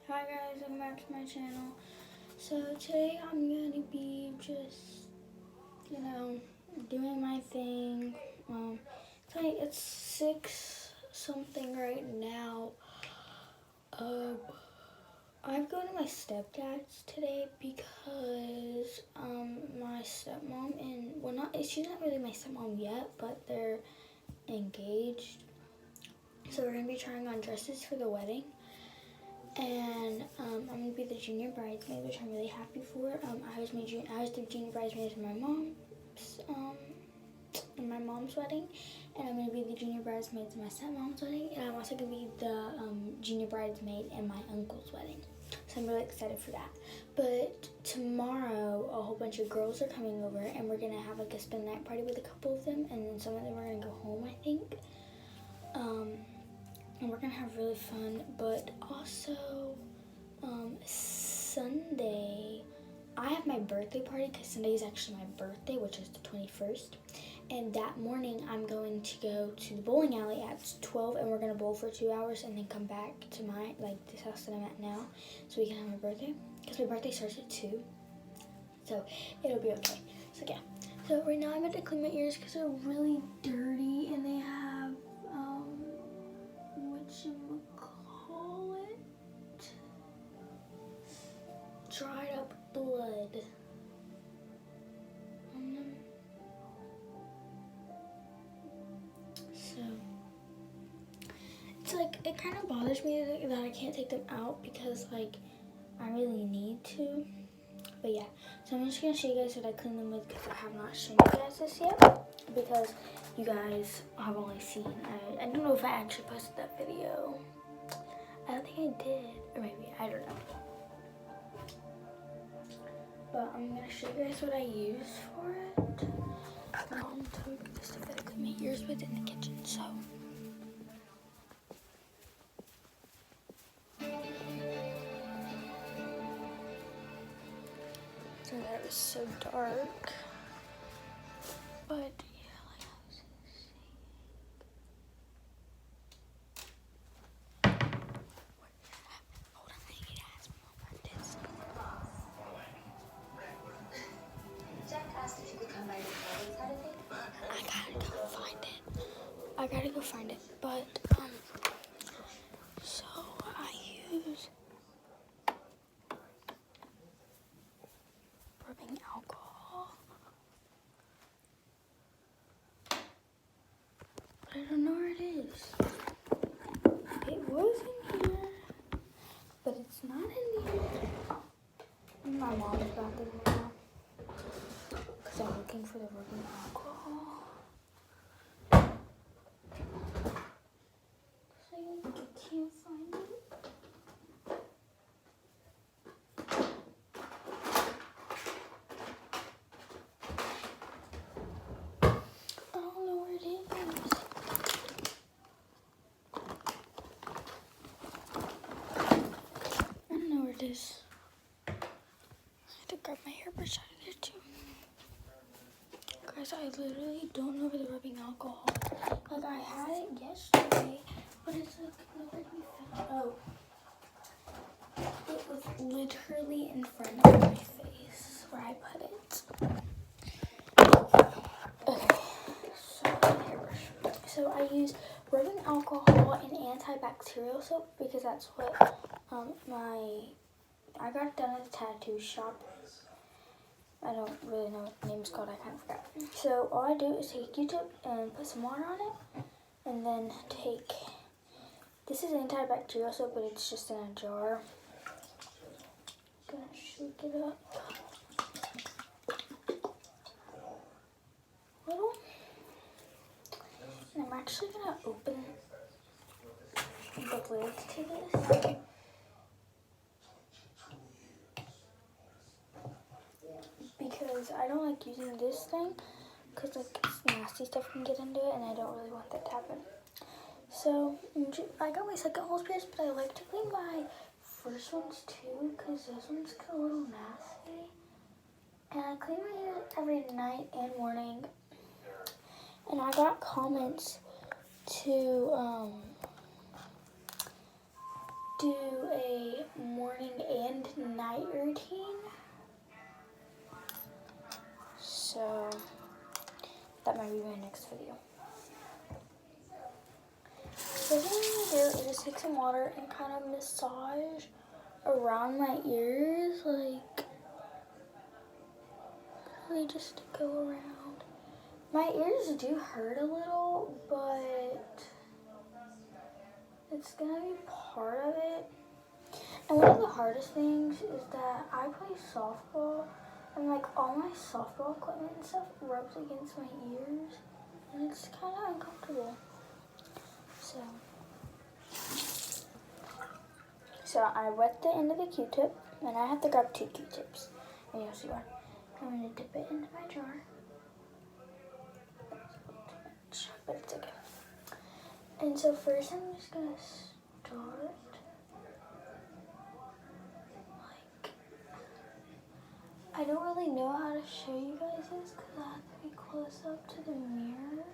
Hi guys, welcome back to my channel. So today I'm gonna be just, doing my thing. It's 6 something right now. I'm going to my stepdad's today because my stepmom she's not really my stepmom yet, but they're engaged. So we're gonna be trying on dresses for the wedding. And I'm gonna be the junior bridesmaid, which I'm really happy for. I was the junior bridesmaid in my mom's wedding, and I'm gonna be the junior bridesmaid in my stepmom's wedding, and I'm also gonna be the junior bridesmaid in my uncle's wedding. So I'm really excited for that. But tomorrow, a whole bunch of girls are coming over, and we're gonna have like a spend night party with a couple of them, and then some of them are gonna go home, I think. And we're gonna have really fun, but also Sunday I have my birthday party because Sunday is actually my birthday, which is the 21st. And that morning I'm going to go to the bowling alley at 12, and we're gonna bowl for 2 hours and then come back to this house that I'm at now, so we can have my birthday, because my birthday starts at 2, so it'll be okay. So yeah, so right now I'm going to clean my ears because they're really dirty and they have dried up blood on them. So it's like, it kind of bothers me that I can't take them out because like I really need to. But yeah, so I'm just gonna show you guys what I clean them with because I have not shown you guys this yet, because you guys have only seen, I don't know if I actually posted that video. I don't think I did, or maybe, I don't know. But I'm gonna show you guys what I use for it. And took the stuff that I clean my ears with in the kitchen, so. So that was so dark. But yeah, like I was saying. Hold on, I need to ask Mom about this. Jack asked if you could come by the party Saturday. I gotta go find it. But so I use rubbing alcohol. But I don't know where it is. It was in here, but it's not in here. My mom's bathroom now, because I'm looking for the rubbing alcohol. So I can't find it. I don't know where it is. I don't know where it is. I had to grab my hairbrush out of there too. Guys, I literally don't know where the rubbing alcohol. Like, I had it yesterday, but it's like nowhere to be found. Oh. It was literally in front of my face where I put it. Okay, so hairbrush. So I use rubbing alcohol and antibacterial soap because that's what I got it done at the tattoo shop. I don't really know what the name's called, I kind of forgot. So all I do is take a Q-tip and put some water on it, and then this is antibacterial soap, but it's just in a jar. Gonna shake it up a little, and I'm actually gonna open the lid to this. Because I don't like using this thing, because like nasty stuff can get into it, and I don't really want that to happen. So I got my second hose pierced, but I like to clean my first ones too, because those ones get a little nasty. And I clean my hair every night and morning. And I got comments to do a morning and night routine. So that might be my next video. So what I'm gonna do is just take some water and kind of massage around my ears, like really just to go around. My ears do hurt a little, but it's gonna be part of it. And one of the hardest things is that I play softball, and like all my softball equipment and stuff rubs against my ears, and it's kind of uncomfortable. So I wet the end of the Q-tip, and I have to grab 2 Q-tips, and you'll see why. I'm gonna dip it into my jar. But it's okay. And so first I'm just gonna start like, I don't really know how to show you guys this because I have to be close up to the mirror.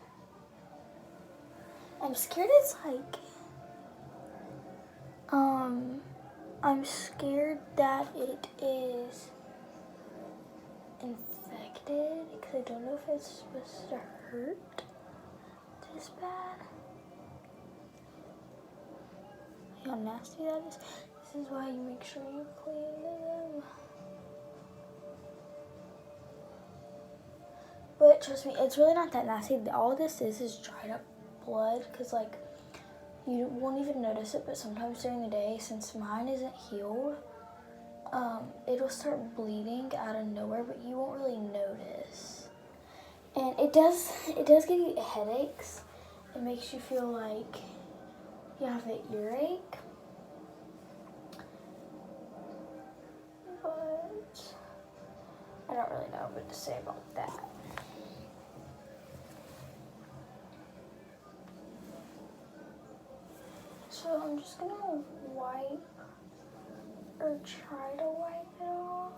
I'm scared it's like, I'm scared that it is infected because I don't know if it's supposed to hurt this bad. See how nasty that is? This is why you make sure you clean them. But trust me, it's really not that nasty. All this is dried up blood because like you won't even notice it, but sometimes during the day, since mine isn't healed, it'll start bleeding out of nowhere, but you won't really notice. And it does give you headaches. It makes you feel like you have an earache. But I don't really know what to say about that. So I'm just gonna wipe or try to wipe it off.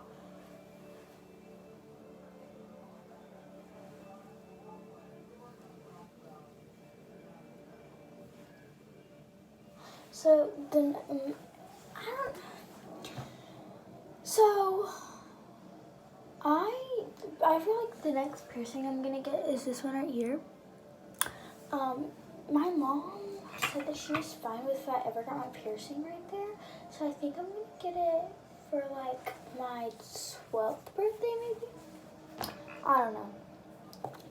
So then I feel like the next piercing I'm gonna get is this one right here. My mom said that she was fine with if I ever got my piercing right there. So I think I'm gonna get it for like my 12th birthday maybe. I don't know.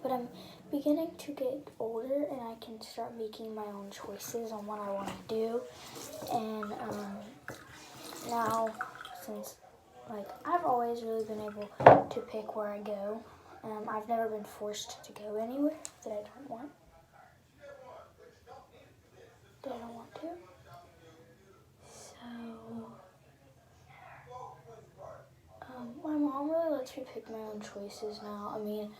But I'm beginning to get older and I can start making my own choices on what I want to do. And now, since like I've always really been able to pick where I go, I've never been forced to go anywhere that I don't want. To. So, my mom really lets me pick my own choices now. I mean,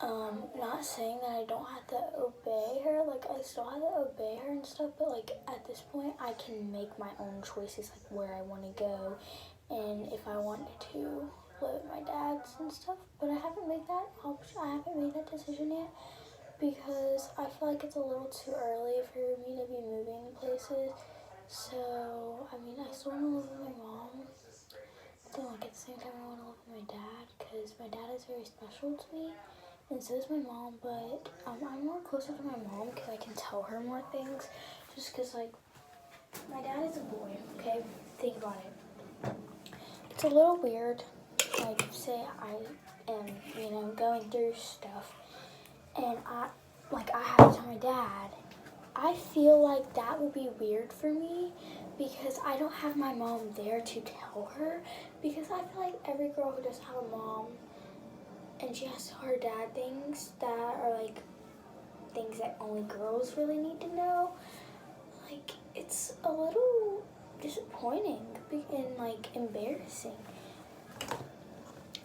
not saying that I don't have to obey her, like I still have to obey her and stuff, but like at this point I can make my own choices, like where I want to go and if I want to live with my dad's and stuff. But I haven't made that decision yet because I feel like it's a little too early for me to be moving places. So I mean, I still want to live with my mom. But like at the same time I want to live with my dad because my dad is very special to me. And so is my mom, but I'm more closer to my mom because I can tell her more things. Just because, like, my dad is a boy, okay? Think about it. It's a little weird, like, say I am, going through stuff, and I have to tell my dad. I feel like that would be weird for me because I don't have my mom there to tell her. Because I feel like every girl who doesn't have a mom, and she has to tell her dad things that are like things that only girls really need to know. Like, it's a little disappointing and like embarrassing.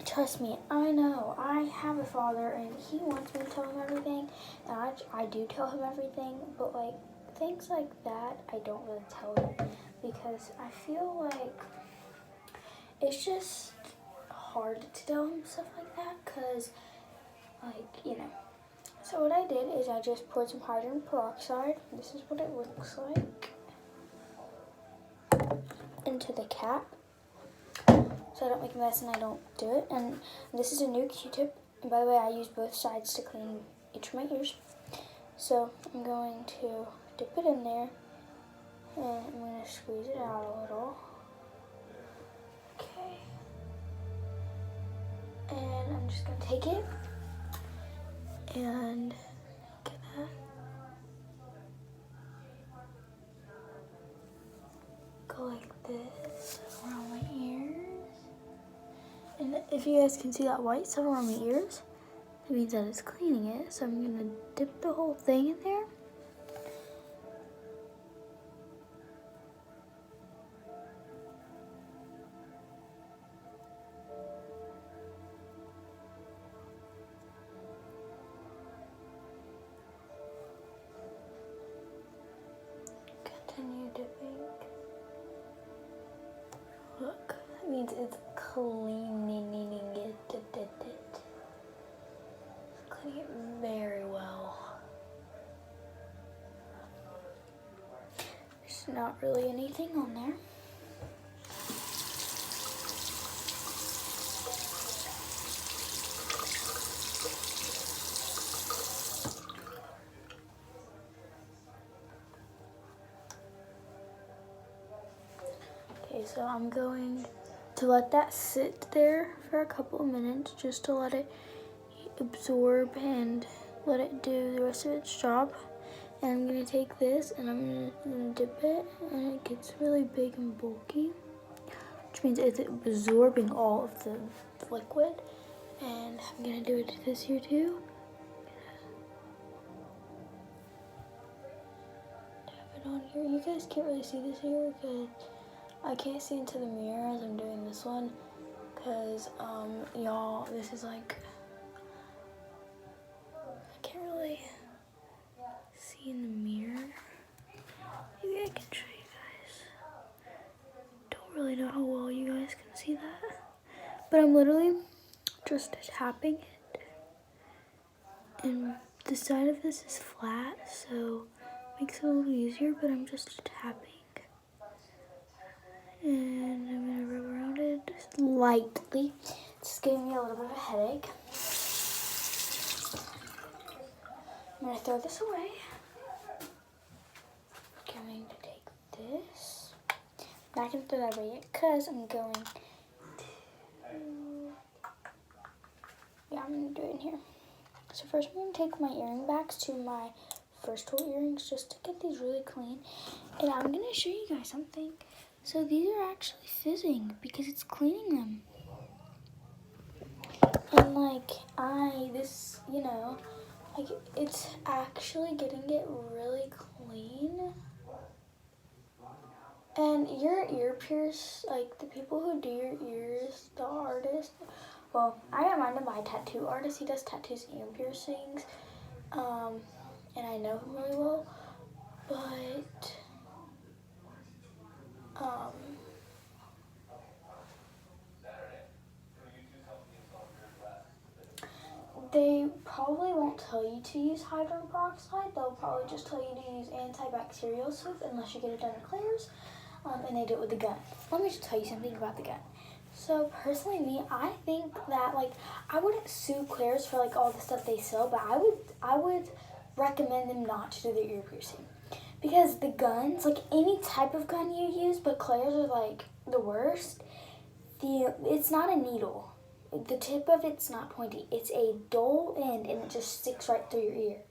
Trust me, I know. I have a father and he wants me to tell him everything. And I do tell him everything, but like things like that I don't really tell him because I feel like it's just hard to tell him stuff like that because, like, So what I did is I just poured some hydrogen peroxide. This is what it looks like. And into the cap so I don't make a mess and I don't do it. And this is a new Q-tip. And by the way, I use both sides to clean each of my ears. So I'm going to dip it in there and I'm going to squeeze it out a little. Okay. And I'm just going to take it and get that. Go like this around my ears. And if you guys can see that white stuff around my ears, it means that it's cleaning it. So I'm gonna dip the whole thing in there. Continue dipping. Look, that means it's cleaning it. It's cleaning it very well. There's not really anything on there. Okay, so I'm going to let that sit there for a couple of minutes just to let it absorb and let it do the rest of its job. And I'm going to take this and I'm going to dip it and it gets really big and bulky, which means it's absorbing all of the liquid. And I'm going to do it to this here too. Tap it on here. You guys can't really see this here because I can't see into the mirror as I'm doing this one because y'all, this is like, I can't really see in the mirror. Maybe I can show you guys. Don't really know how well you guys can see that, but I'm literally just tapping it, and the side of this is flat, so it makes it a little easier, but I'm just tapping. And I'm going to rub around it just lightly. It's giving me a little bit of a headache. I'm going to throw this away. I'm going to take this. I'm not going to throw that away yet because I'm going to... Yeah, I'm going to do it in here. So first I'm going to take my earring backs to my first hole earrings just to get these really clean. And I'm going to show you guys something. So these are actually fizzing because it's cleaning them. And like it's actually getting it really clean. And your ear pierce, like the people who do your ears, the artist, well, I got mine to my tattoo artist. He does tattoos and ear piercings. And I know him really well, but they probably won't tell you to use hydrogen peroxide. They'll probably just tell you to use antibacterial soap unless you get it done in Claire's, and they do it with the gun. Let me just tell you something about the gun. So personally, me, I think that like I wouldn't sue Claire's for like all the stuff they sell, but I would recommend them not to do their ear piercing. Because the guns, like any type of gun you use, but Claire's are like the worst. It's not a needle. The tip of it's not pointy. It's a dull end and it just sticks right through your ear.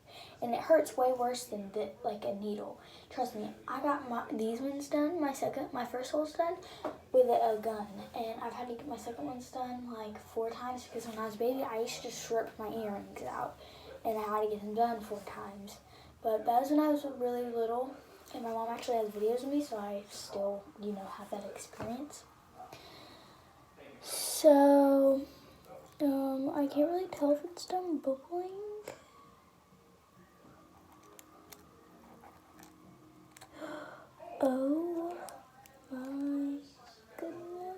And it hurts way worse than like a needle. Trust me, I got these ones done, my first holes done with a gun. And I've had to get my second ones done like 4 times because when I was a baby, I used to just rip my earrings out. And I had to get them done 4 times. But that was when I was really little, and my mom actually has videos of me, so I still, have that experience. So, I can't really tell if it's done bubbling. Oh my goodness.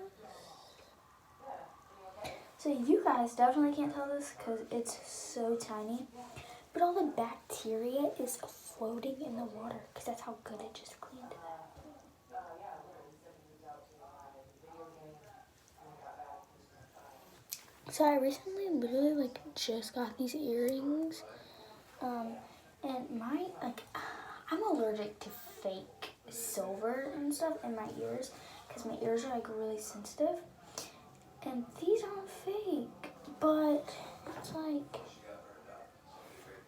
So you guys definitely can't tell this because it's so tiny. But all the bacteria is floating in the water because that's how good it just cleaned it. So I recently literally like just got these earrings. And my, like, I'm allergic to fake silver and stuff in my ears because my ears are like really sensitive. And these aren't fake, but it's like,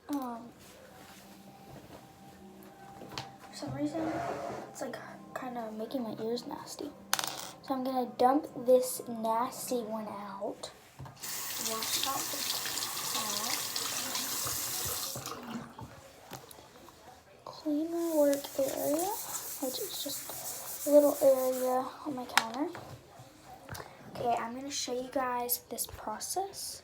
for some reason, it's like kind of making my ears nasty. So I'm gonna dump this nasty one out. Wash out the top. Clean my work area, which is just a little area on my counter. Okay, I'm gonna show you guys this process.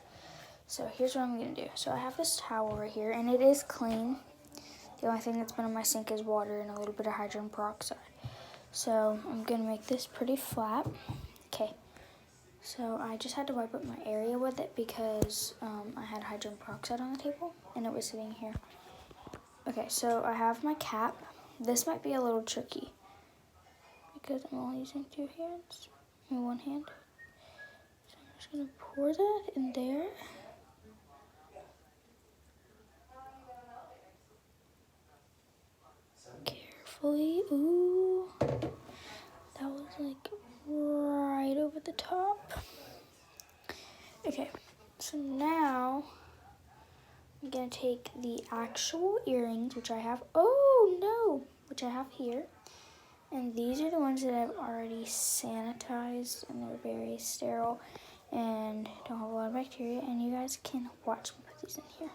So here's what I'm gonna do. So I have this towel right here, and it is clean. The only thing that's been in my sink is water and a little bit of hydrogen peroxide. So I'm gonna make this pretty flat. Okay, so I just had to wipe up my area with it because I had hydrogen peroxide on the table and it was sitting here. Okay, so I have my cap. This might be a little tricky because I'm only using two hands, and one hand. So I'm just gonna pour that in there. Carefully, ooh, that was like right over the top. Okay, so now I'm gonna take the actual earrings, which I have, which I have here. And these are the ones that I've already sanitized, and they're very sterile and don't have a lot of bacteria. And you guys can watch me put these in here.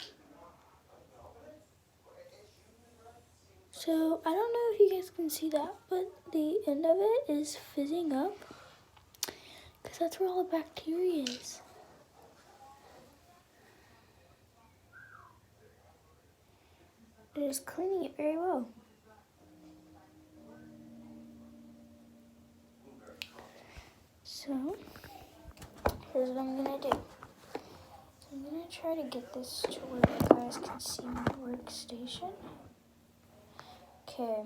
So I don't know if you guys can see that, but the end of it is fizzing up because that's where all the bacteria is. It is cleaning it very well. So here's what I'm gonna do. So I'm gonna try to get this to where you guys can see my workstation. Okay.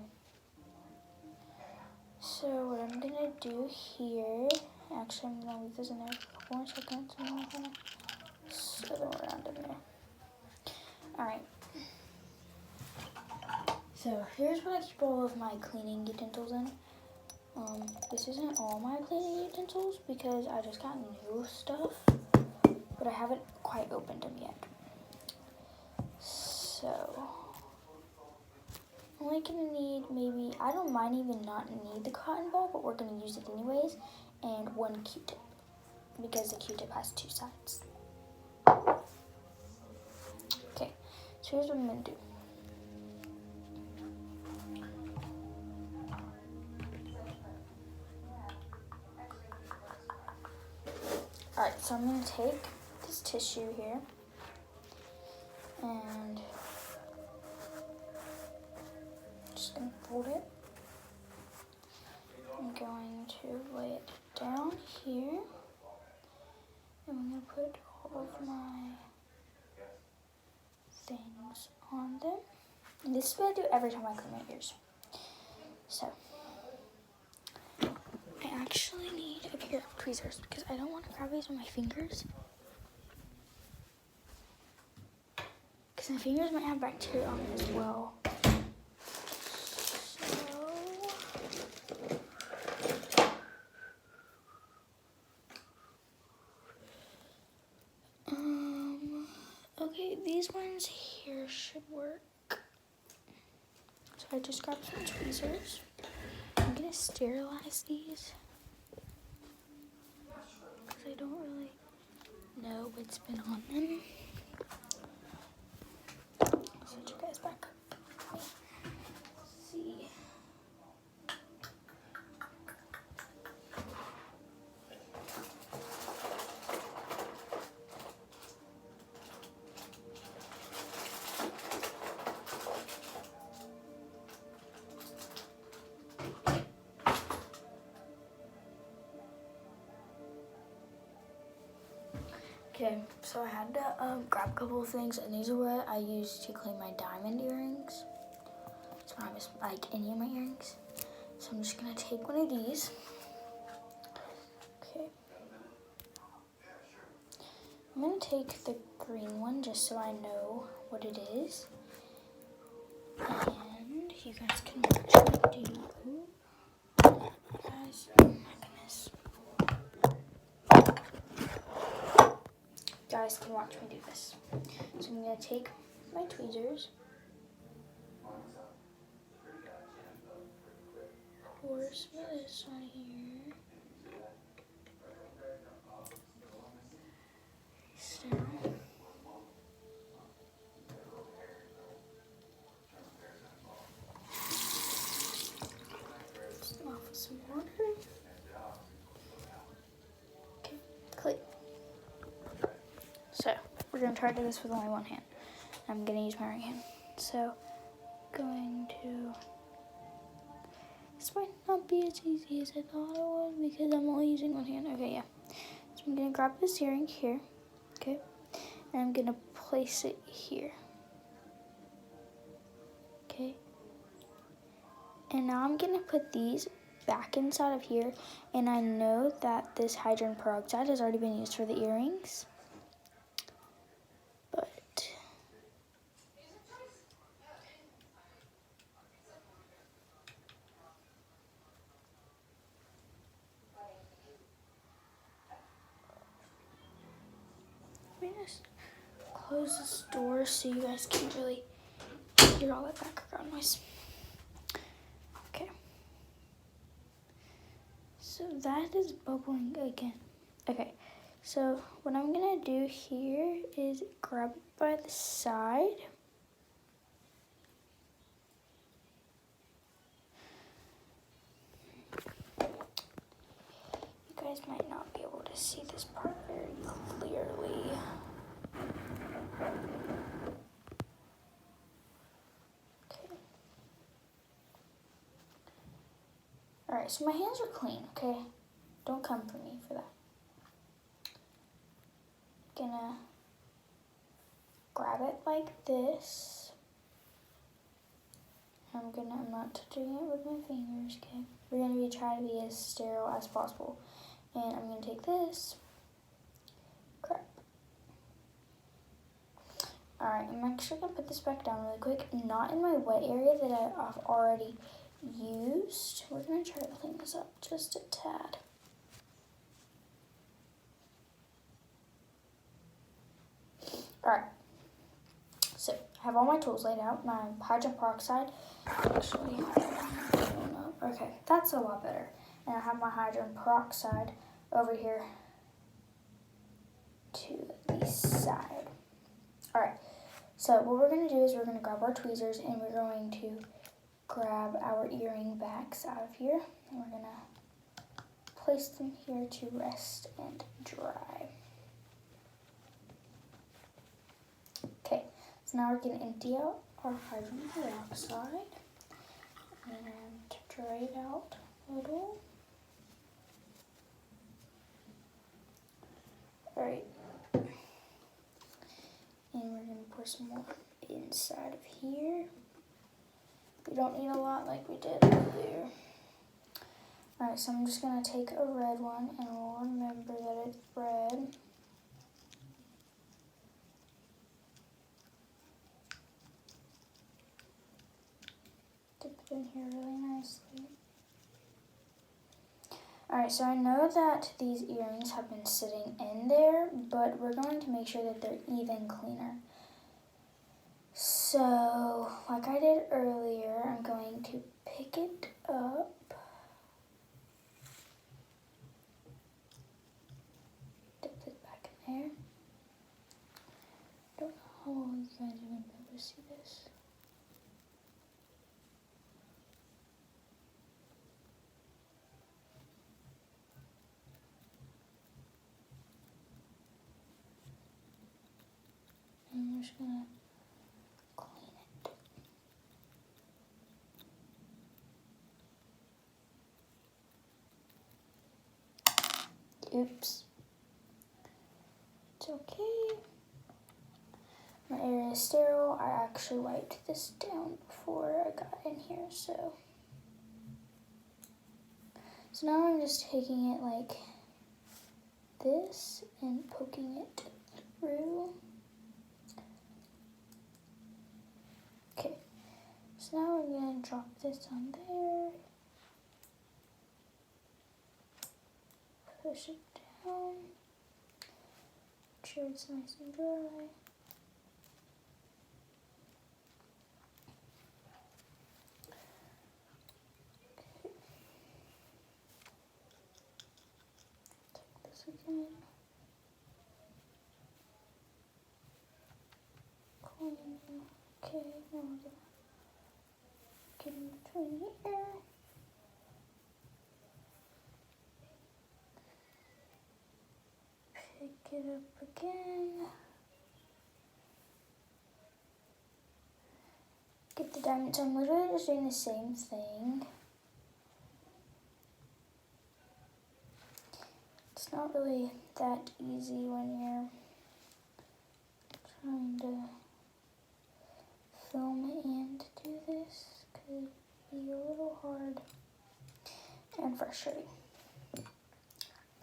So what I'm gonna do here, actually I'm gonna leave this in there for a couple more seconds and then I'm gonna settle around in there. Alright. So here's what I keep all of my cleaning utensils in. This isn't all my cleaning utensils because I just got new stuff, but I haven't quite opened them yet. So, I'm only gonna need maybe, I don't mind even not need the cotton ball, but we're gonna use it anyways, and one Q-tip, because the Q-tip has two sides. Okay, so here's what I'm gonna do. Alright, so I'm going to take this tissue here and just going to fold it. I'm going to lay it down here and I'm going to put all of my things on them. And this is what I do every time I clean my ears. So, I actually need a pair of tweezers because I don't want to grab these with my fingers. Because my fingers might have bacteria on it as well. Okay, these ones here should work. So I just grabbed some tweezers. I'm gonna sterilize these because I don't really know what's been on them. I'll switch you guys back. Let's see. Okay, so I had to grab a couple of things, and these are what I use to clean my diamond earrings. So when I miss like any of my earrings. So I'm just gonna take one of these. Okay. I'm going to take the green one just so I know what it is. And you guys can watch me do. Guys, oh my goodness. Guys can watch me do this. So I'm going to take my tweezers. Pour some of this on here. Stir. Off with some water. Okay, click. So we're gonna try to do this with only one hand. I'm gonna use my right hand. So going to. This might not be as easy as I thought it would because I'm only using one hand. Okay, yeah. So I'm gonna grab this earring here. Okay, and I'm gonna place it here. Okay. And now I'm gonna put these back inside of here, and I know that this hydrogen peroxide has already been used for the earrings, but let me just close this door so you guys can't really hear all that background noise. Okay. So that is bubbling again. Okay, so what I'm gonna do here is grab it by the side. You guys might not be able to see this part very clearly. Okay. Alright, so my hands are clean, okay? Don't come for me for that. Gonna grab it like this. I'm not touching it with my fingers, okay? We're gonna be trying to be as sterile as possible. And I'm gonna take this. Crap. Alright, I'm actually gonna put this back down really quick. Not in my wet area that I've already used. We're gonna try to clean this up just a tad. Alright, so I have all my tools laid out. My hydrogen peroxide, actually, okay, that's a lot better. And I have my hydrogen peroxide over here to the side. Alright, so what we're going to do is we're going to grab our tweezers and we're going to grab our earring backs out of here. And we're going to place them here to rest and dry. Okay, so now we're going to empty out our hydrogen peroxide and dry it out a little. Alright, and we're going to pour some more inside of here. We don't need a lot like we did earlier. Alright, so I'm just going to take a red one and we'll remember that it's red. Dip it in here really nicely. Alright, so I know that these earrings have been sitting in there, but we're going to make sure that they're even cleaner. So, like I did earlier, I'm going to pick it up. Dip it back in there. I don't know how well you guys are going to be able to see this. And I'm just going to clean it. Oops. It's okay. My area is sterile. I actually wiped this down before I got in here, so now I'm just taking it like this and poking it through. Okay, so now we're going to drop this on there. Push it down. Make sure it's nice and dry. Okay. Take this again. Clean. Okay, now we're gonna get in between here. Pick it up again. Get the diamonds. I'm literally just doing the same thing. It's not really that easy when you're trying to film and do this. Could be a little hard and frustrating.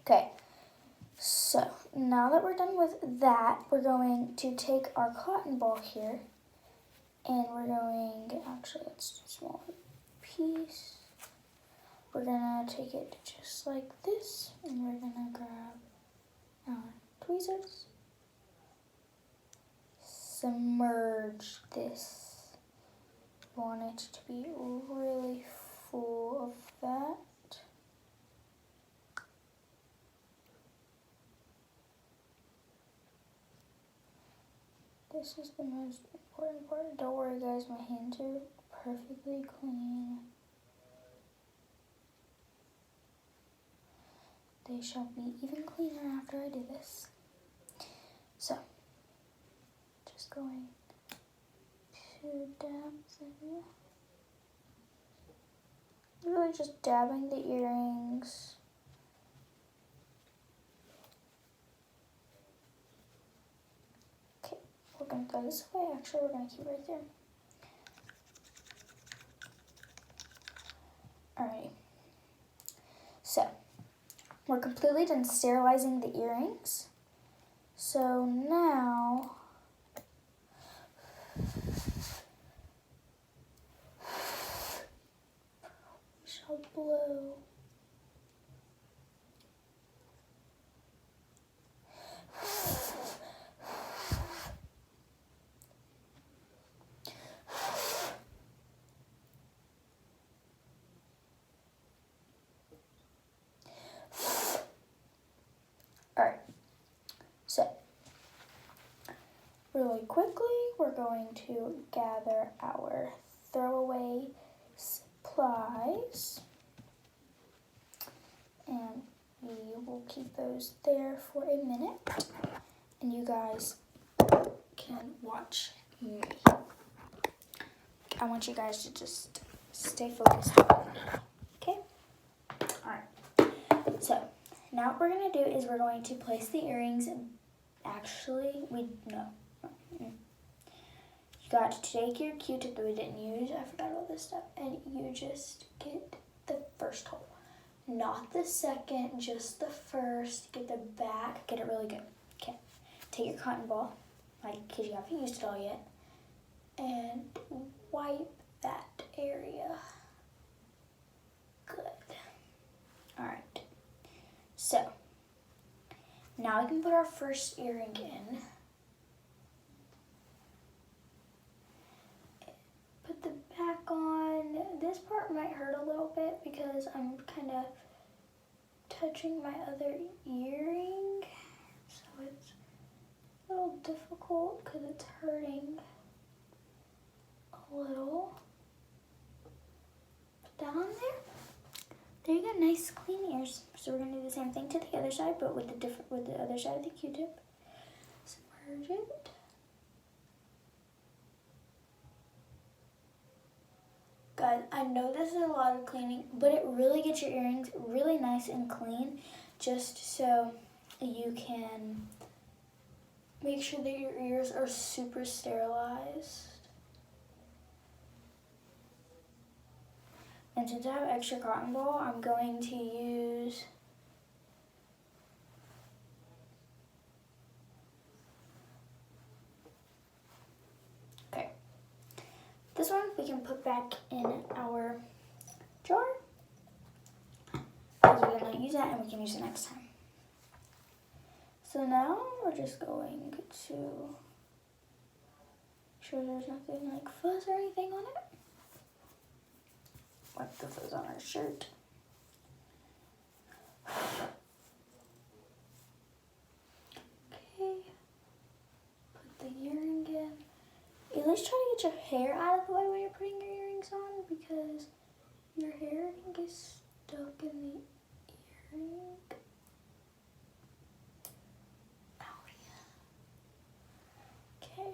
Okay, so now that we're done with that, we're going to take our cotton ball here and we're going, actually let's do a small piece. We're gonna take it just like this and we're gonna grab our tweezers. Submerge this. Want it to be really full of that. This is the most important part. Don't worry guys, my hands are perfectly clean. They shall be even cleaner after I do this. So, just going to dab them. Really just dabbing the earrings. Okay, we're gonna throw this away. Actually, we're gonna keep it right there. Alrighty. So, we're completely done sterilizing the earrings. So now, we shall blow. Alright, so really quickly, we're going to gather our throwaway supplies and we will keep those there for a minute and you guys can watch me. I want you guys to just stay focused on me, okay? Alright, so now what we're going to do is we're going to place the earrings. Actually, you got to take your Q-tip that we didn't use. I forgot all this stuff. And you just get the first hole. Not the second, just the first. Get the back. Get it really good. Okay. Take your cotton ball, because you haven't used it all yet, and wipe that area. Good. Alright. So, now we can put our first earring in. Put the back on. This part might hurt a little bit because I'm kind of touching my other earring. So it's a little difficult because it's hurting a little. Put that on there. There you go, nice clean ears. So we're gonna do the same thing to the other side, but with the other side of the Q-tip. Submerge it. Guys, I know this is a lot of cleaning, but it really gets your earrings really nice and clean, just so you can make sure that your ears are super sterilized. And since I have extra cotton ball, I'm going to use put back in our jar. Because we're going to use that and we can use it next time. So now we're just going to make sure there's nothing like fuzz or anything on it. Like the fuzz on our shirt. Okay. Put the earring in. At least try to get your hair out of the way when you're putting your earrings on, because your hair can get stuck in the earring. Okay.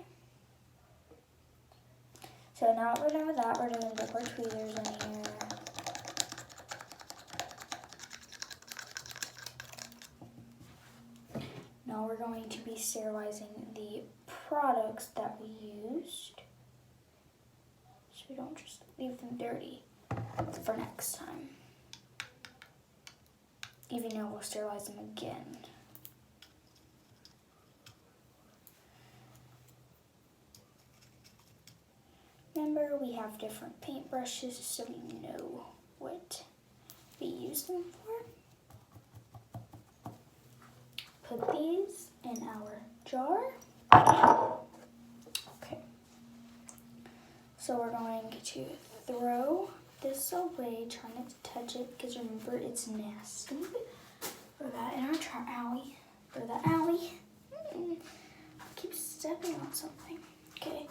So now that we're done with that, we're going to dip our tweezers in here. Now we're going to be sterilizing the products that we used, so we don't just leave them dirty for next time, even though we'll sterilize them again. Remember, we have different paintbrushes so we know what we use them for. Put these in our jar. Okay. So we're going to throw this away. Try not to touch it because remember it's nasty. Throw that in our alley. Throw that alley. I keep stepping on something. Okay.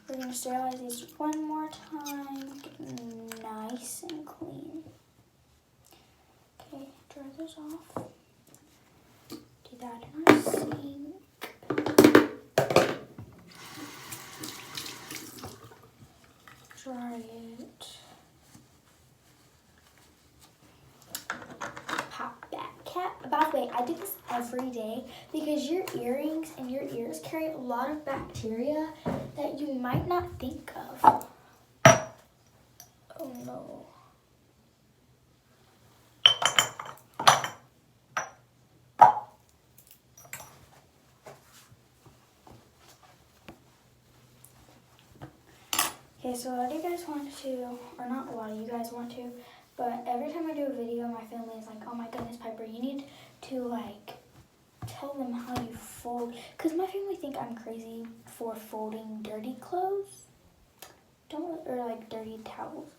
We're going to sterilize these one more time. Get them nice and clean. Okay. Dry those off. Do that in our sink. Dry it. Pop that cap. By the way, I do this every day because your earrings and your ears carry a lot of bacteria that you might not think of. Oh no. Okay, so a lot of you guys want to, or not a lot of you guys want to, but every time I do a video, my family is like, oh my goodness, Piper, you need to like tell them how you fold, because my family think I'm crazy for folding dirty clothes, or like dirty towels.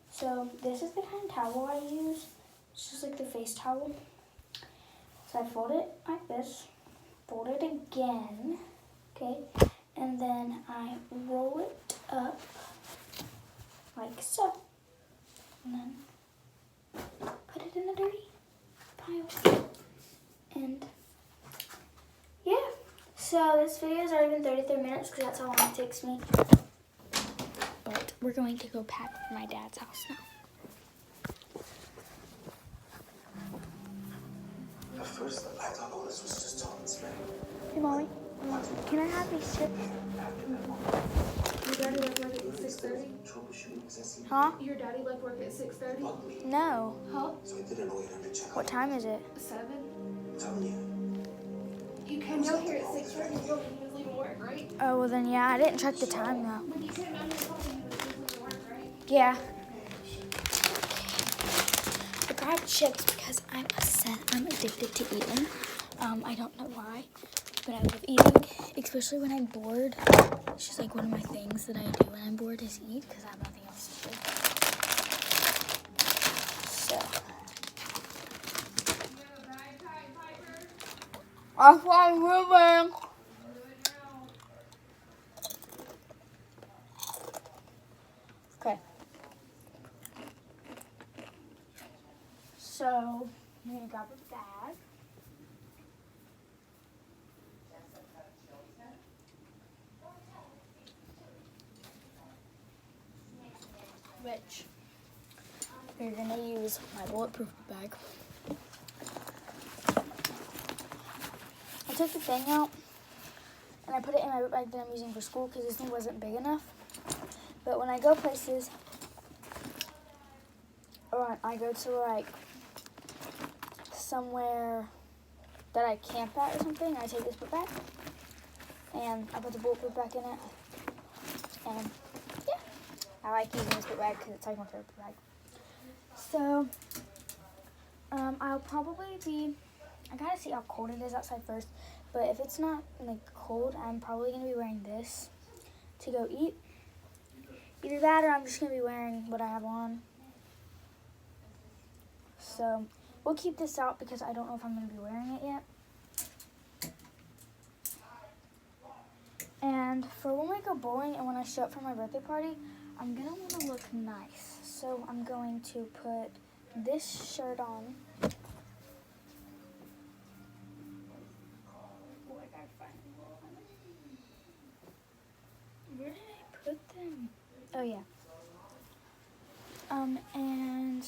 So this is the kind of towel I use. It's just like the face towel. So I fold it like this, fold it again, okay, and then I roll it up like so, and then put it in the dirty pile. And yeah, so this video has already been 33 minutes because that's how long it takes me. But we're going to go pack my dad's house now. At first, I thought all this was just talk and spray. Hey, Mommy, can I have these chips? Your daddy left work at 6:30? Huh? Your daddy left work at 6:30? No. Huh? So I didn't know you had to check. What time is it? 7? I'm telling you. You came down here at 6:30 when he was leaving work, right? Oh, well then, yeah, I didn't check the time though. When you came down here, told me he was leaving work, right? Yeah. I grabbed chips because I'm addicted to eating. I don't know why, but I love eating, especially when I'm bored. It's just like one of my things that I do when I'm bored is eat because I have nothing else to do. So. That's what I'm doing. Okay. So, I'm going to grab a bag. Which we're going to use my bulletproof bag. I took the thing out and I put it in my bag that I'm using for school because this thing wasn't big enough. But when I go places, or I go to like somewhere that I camp at or something, I take this book back and I put the bulletproof back in it. And yeah. I like using this book bag because it's like my favorite book bag. So, I'll probably be, I gotta see how cold it is outside first, but if it's not like cold, I'm probably gonna be wearing this to go eat. Either that or I'm just gonna be wearing what I have on. So, we'll keep this out because I don't know if I'm gonna be wearing it yet. And for when we go bowling and when I show up for my birthday party, I'm gonna wanna look nice. So I'm going to put this shirt on. Where did I put them? Oh yeah. And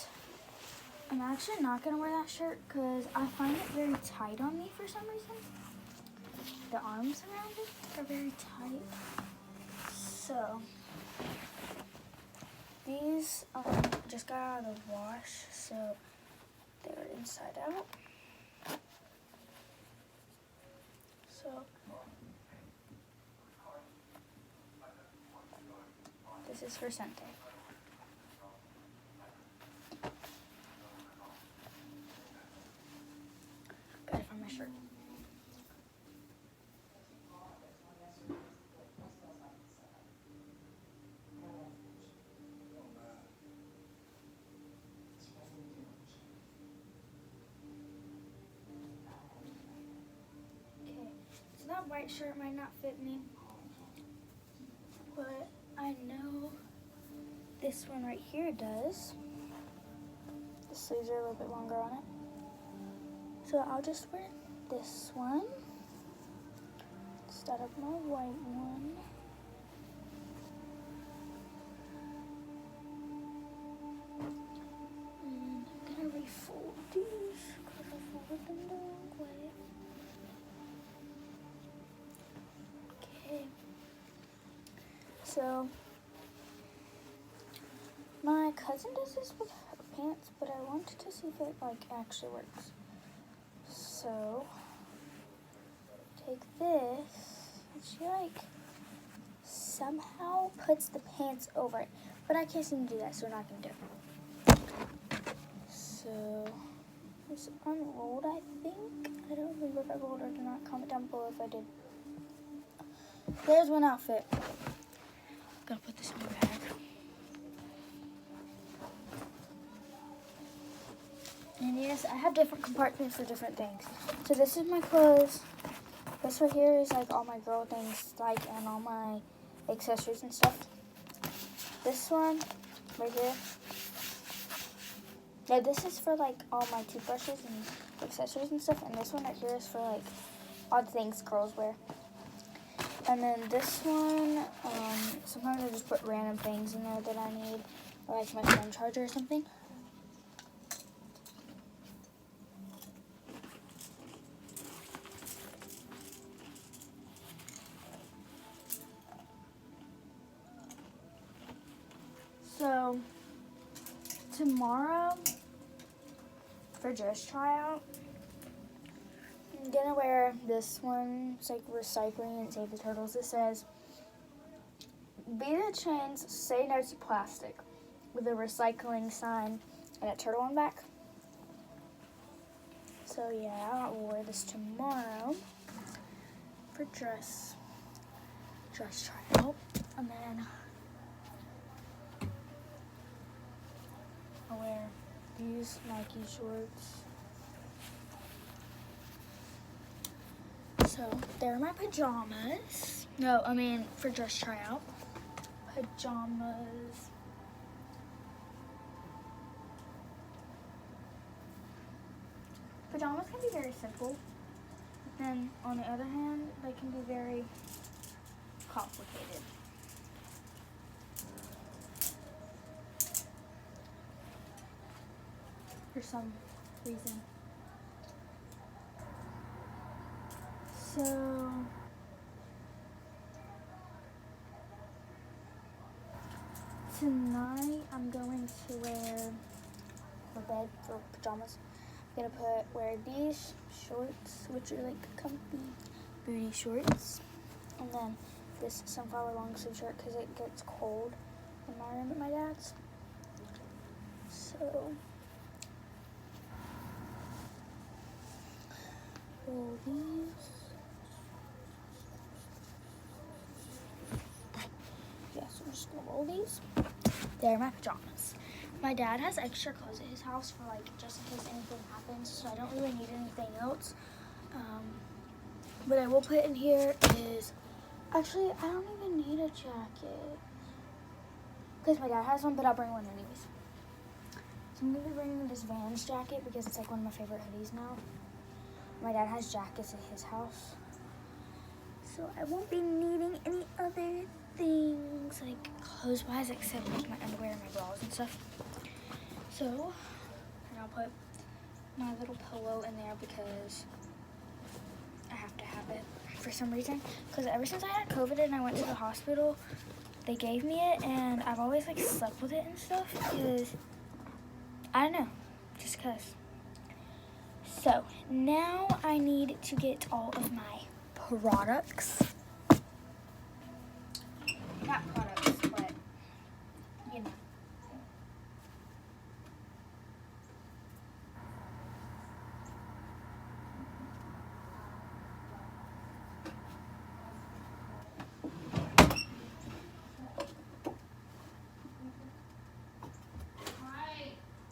I'm actually not gonna wear that shirt because I find it very tight on me for some reason. The arms around it are very tight. So these just got out of the wash, so they're inside out. So this is for Sunday. Gotta find my shirt. So that white shirt might not fit me, but I know this one right here does. The sleeves are a little bit longer on it. So I'll just wear this one instead of my white one. And I'm gonna refold these because I folded them the wrong way. Okay. So my cousin does this with her pants, but I wanted to see if it actually works. So take this, and she somehow puts the pants over it, but I can't seem to do that, so we're not gonna do it. So it's unrolled, I think. I don't remember if I rolled it or not. Comment down below if I did. There's one outfit. Gotta put this in my bag. And yes, I have different compartments for different things. So this is my clothes. This right here is all my girl things, and all my accessories and stuff. This one right here. Yeah, this is for all my toothbrushes and accessories and stuff. And this one right here is for odd things girls wear. And then this one, sometimes I just put random things in there that I need, or my phone charger or something. So tomorrow for dress tryout, I'm gonna wear this one. It's recycling and save the turtles. It says, "Be the chains, say no to plastic," with a recycling sign and a turtle on the back. So yeah, I'll wear this tomorrow for dress tryout, and then I'll wear these Nike shorts. So they're my pajamas. No, I mean for dress tryout. Pajamas. Pajamas can be very simple. But then on the other hand, they can be very complicated. For some reason. So tonight I'm going to wear for bed for pajamas. I'm gonna wear these shorts, which are comfy booty shorts, and then this sunflower long sleeve shirt because it gets cold. in my room at my dad's. So roll these. Yeah, so I'm just gonna roll these. They're my pajamas. My dad has extra clothes at his house for like just in case anything happens, so I don't really need anything else. What I will put in here is, actually I don't even need a jacket because my dad has one, but I'll bring one anyways. So I'm gonna be bringing this Vans jacket because it's like one of my favorite hoodies now. My dad has jackets at his house, so I won't be needing any other things like clothes wise except like my underwear and my bras and stuff. So, and I'll put my little pillow in there because I have to have it for some reason. Because ever since I had COVID and I went to the hospital, they gave me it and I've always like slept with it and stuff because, I don't know, just because. So, now I need to get all of my products. Not products, but, you know.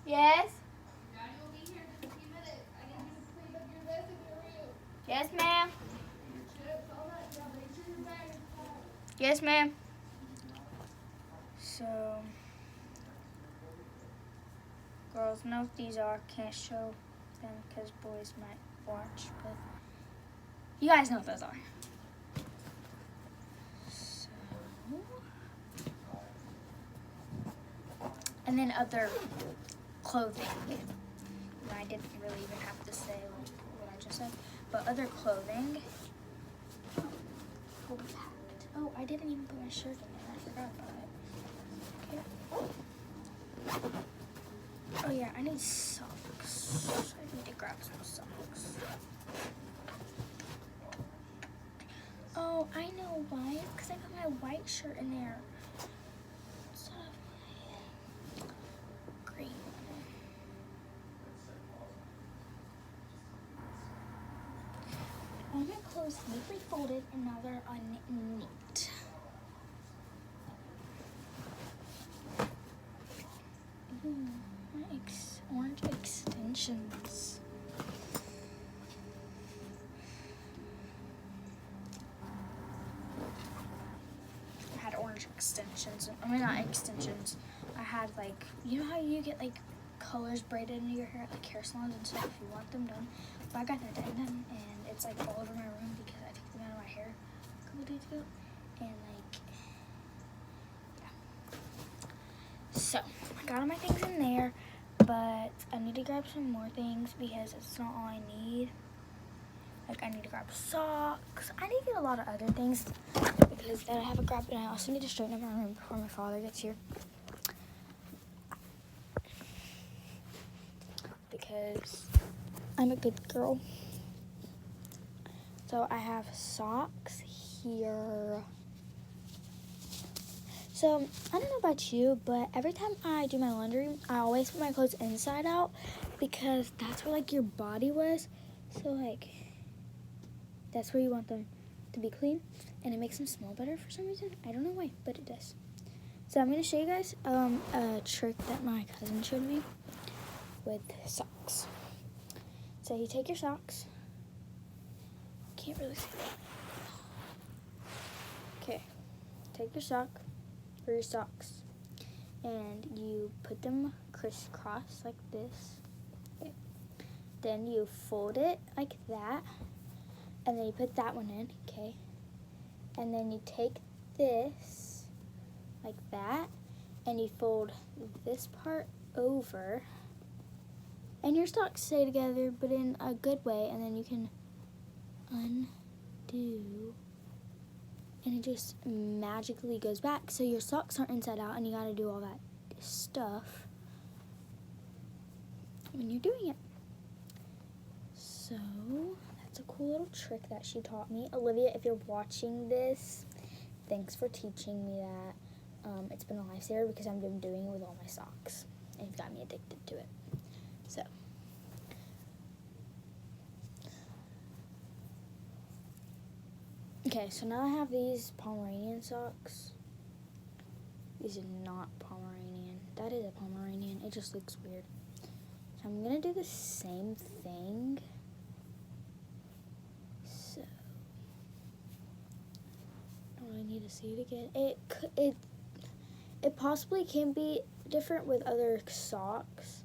Yes? Daddy will be here in just a few minutes. I need you to clean up your desk in your room. Yes, ma'am. Your chips, all that. Now make sure your bag is packed. Yes, ma'am. So, girls know what these are. Can't show them because boys might watch, but you guys know what those are. So, and then other clothing. I didn't really even have to say what I just said, but other clothing will be packed. Oh, I didn't even put my shirt in there. I forgot about it. Okay. Oh yeah, I need socks. I need to grab some socks. Oh, I know why. It's because I put my white shirt in there instead of my green one. All my clothes neatly folded and now they're unneat. My orange extensions. I had orange extensions. I mean, not extensions. I had like, you know how you get like colors braided into your hair at like hair salons and stuff if you want them done? But I got that done and it's like all over my room because I took them out of my hair a couple days ago. And like, yeah. So, I got all my things in there, but I need to grab some more things because it's not all I need. Like, I need to grab socks. I need to get a lot of other things because that I haven't grabbed, and I also need to straighten up my room before my father gets here. Because I'm a good girl. So, I have socks here. So, I don't know about you, but every time I do my laundry, I always put my clothes inside out because that's where, like, your body was. So, like, that's where you want them to be clean, and it makes them smell better for some reason. I don't know why, but it does. So, I'm going to show you guys a trick that my cousin showed me with socks. So, you take your socks. Can't really see that. Okay, take your sock. For your socks, and you put them crisscross like this. Okay. Then you fold it like that, and then you put that one in, okay? And then you take this like that, and you fold this part over, and your socks stay together, but in a good way, and then you can undo. And it just magically goes back. So your socks aren't inside out and you gotta do all that stuff when you're doing it. So that's a cool little trick that she taught me. Olivia, if you're watching this, thanks for teaching me that. it's been a lifesaver because I've been doing it with all my socks. And it's got me addicted to it. So. Okay, so now I have these Pomeranian socks. These are not Pomeranian. That is a Pomeranian. It just looks weird. So I'm going to do the same thing. So. Oh, I need to see it again. It possibly can be different with other socks.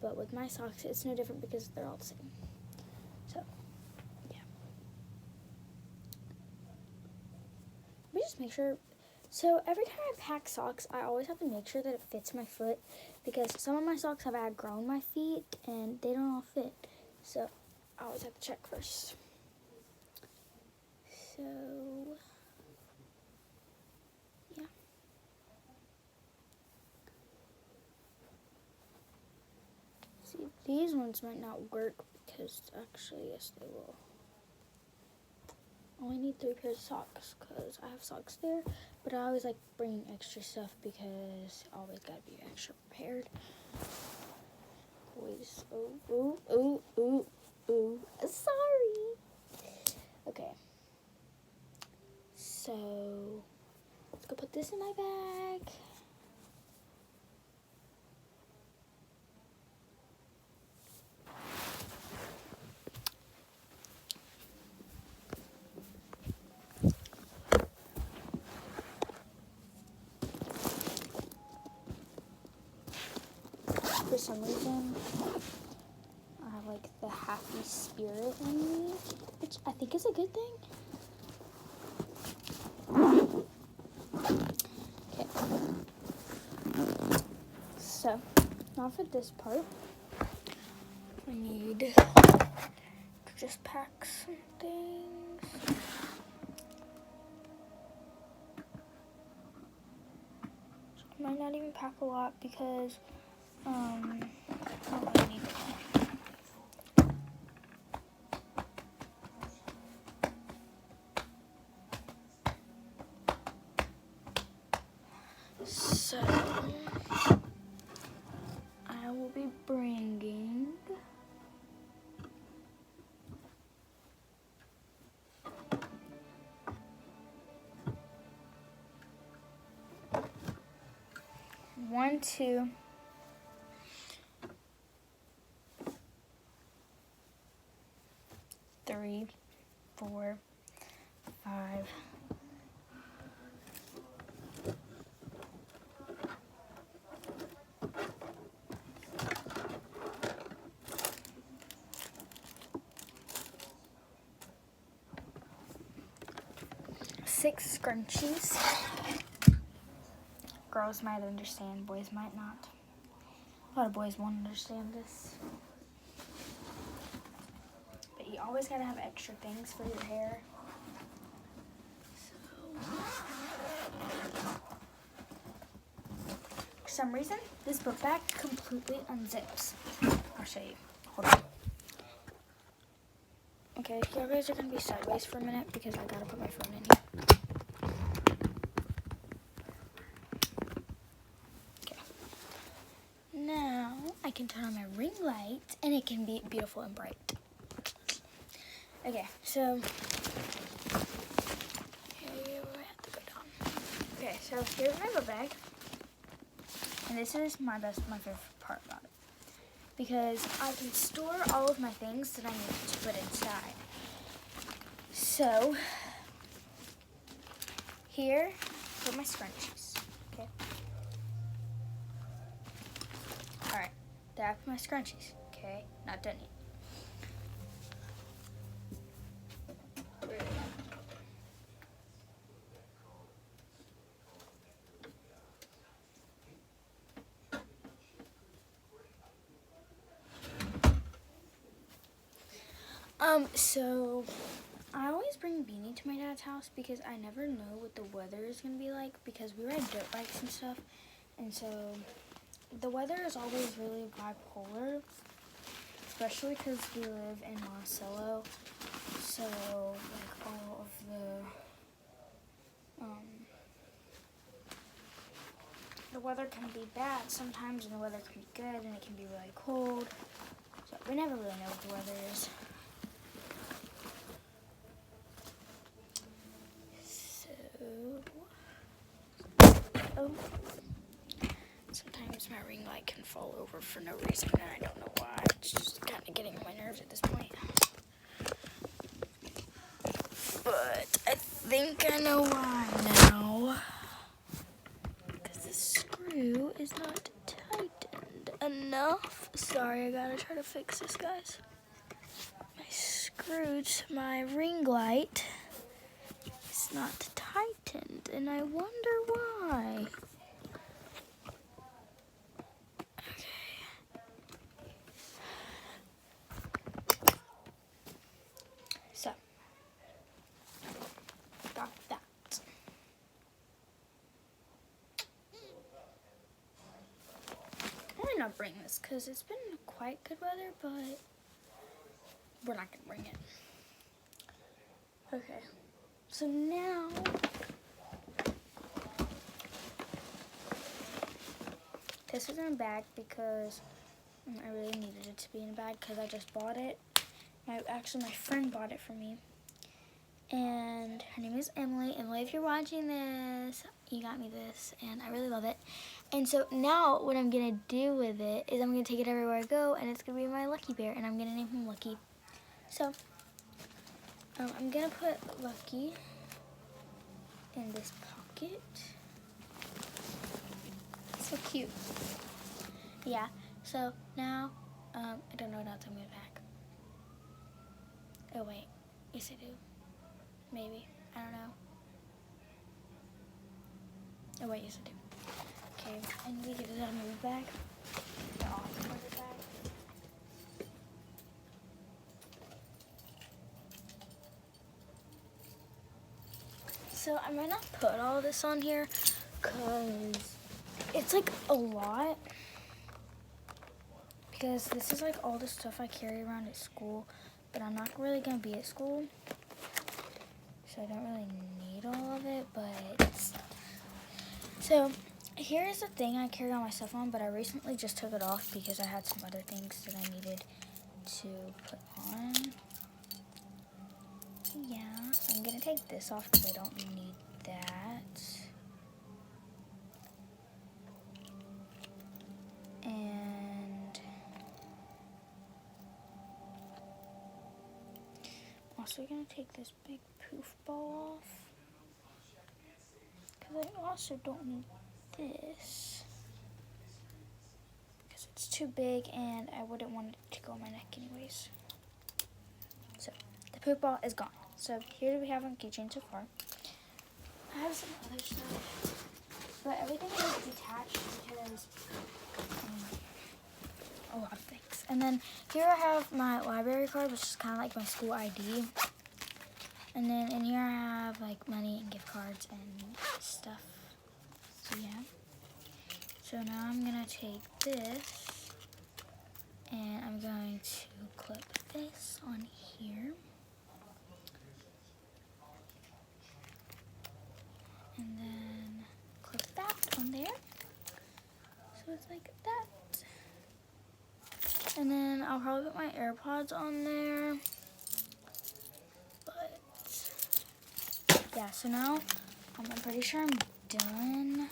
But with my socks, it's no different because they're all the same. So, yeah. Let me just make sure. So, every time I pack socks, I always have to make sure that it fits my foot. Because some of my socks have outgrown my feet, and they don't all fit. So, I always have to check first. So, yeah. See, these ones might not work because actually, yes, they will. I only need 3 pairs of socks because I have socks there, but I always like bringing extra stuff because I always gotta be extra prepared. Always, sorry. Okay. So, let's go put this in my bag. For some reason, I have like the happy spirit in me, which I think is a good thing. Okay. So, now for this part, we need to just pack some things. I might not even pack a lot because I don't really need it. So, I will be bringing one, 2, 3, 4, 5, 6 scrunchies. Girls might understand, boys might not. A lot of boys won't understand this. But you always gotta have extra things for your hair. For some reason, this book bag completely unzips. I'll show you. Hold on. Okay, you guys are gonna be sideways for a minute because I gotta put my phone in here. Okay. Now I can turn on my ring light and it can be beautiful and bright. Okay, so here's my book bag, and this is my favorite part about it because I can store all of my things that I need to put inside. So here are my scrunchies. Okay. All right, that's my scrunchies. Okay, not done yet. So I always bring Beanie to my dad's house because I never know what the weather is gonna be like because we ride dirt bikes and stuff, and so the weather is always really bipolar, especially because we live in Monticello, so like all of the weather can be bad sometimes, and the weather can be good, and it can be really cold. So we never really know what the weather is. So, sometimes my ring light can fall over for no reason, and I don't know why. It's just kind of getting on my nerves at this point. But I think I know why now. Because the screw is not tightened enough. Sorry, I gotta try to fix this, guys. My screw to my ring light is not tightened, and I wonder why. So, got that. I might not bring this because it's been quite good weather, but we're not gonna bring it. Okay, so now this is in a bag because I really needed it to be in a bag because I just bought it. Actually, my friend bought it for me. And her name is Emily. Emily, if you're watching this, you got me this, and I really love it. And so now what I'm going to do with it is I'm going to take it everywhere I go, and it's going to be my Lucky Bear, and I'm going to name him Lucky. So I'm going to put Lucky in this pocket. So cute. Yeah, so now I don't know what else I'm going to pack. Oh, wait. Yes, I do. Maybe. I don't know. Oh, wait. Yes, I do. Okay. I need to get it out of my bag. The off-color bag. So, I might not put all this on here because it's, like, a lot. Because this is, like, all the stuff I carry around at school. But I'm not really going to be at school. So I don't really need all of it, but so here's the thing I carry all my stuff on, but I recently just took it off because I had some other things that I needed to put on. Yeah, so I'm gonna take this off because I don't need that. And also gonna take this big poof ball off because I also don't need this because it's too big and I wouldn't want it to go on my neck anyways. So the poop ball is gone. So here we have on keychain so far. I have some other stuff, but everything is detached because a lot of things. And then here I have my library card, which is kind of like my school ID. And then in here I have like money and gift cards and stuff. So yeah. So now I'm gonna take this and I'm going to clip this on here. And then clip that on there. So it's like that. And then I'll probably put my AirPods on there. But yeah, so now I'm pretty sure I'm done.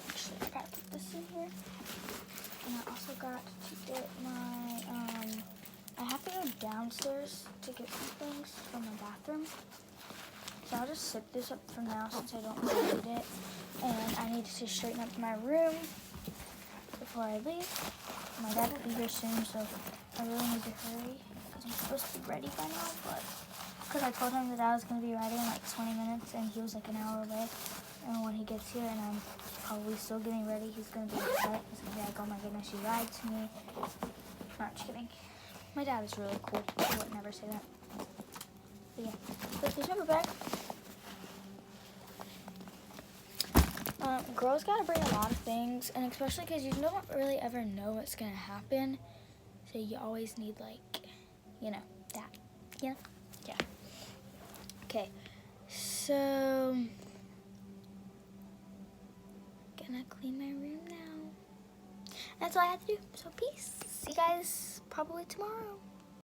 Actually, I gotta put this in here. And I also got to get my, I have to go downstairs to get some things from the bathroom. So I'll just sit this up for now since I don't really need it. And I need to straighten up my room before I leave. My dad will be here soon, so I really need to hurry because I'm supposed to be ready by now, but because I told him that I was going to be ready in like 20 minutes and he was like an hour away. And when he gets here and I'm probably still getting ready, he's going to be upset. He's going to be like, oh my goodness, you lied to me. Not just kidding. My dad is really cool. He would never say that. But yeah, but please remember back. Girls gotta bring a lot of things, and especially because you don't really ever know what's gonna happen. So you always need, like, you know, that. Yeah? Yeah. Okay. So gonna clean my room now. That's all I have to do. So peace. See you guys probably tomorrow.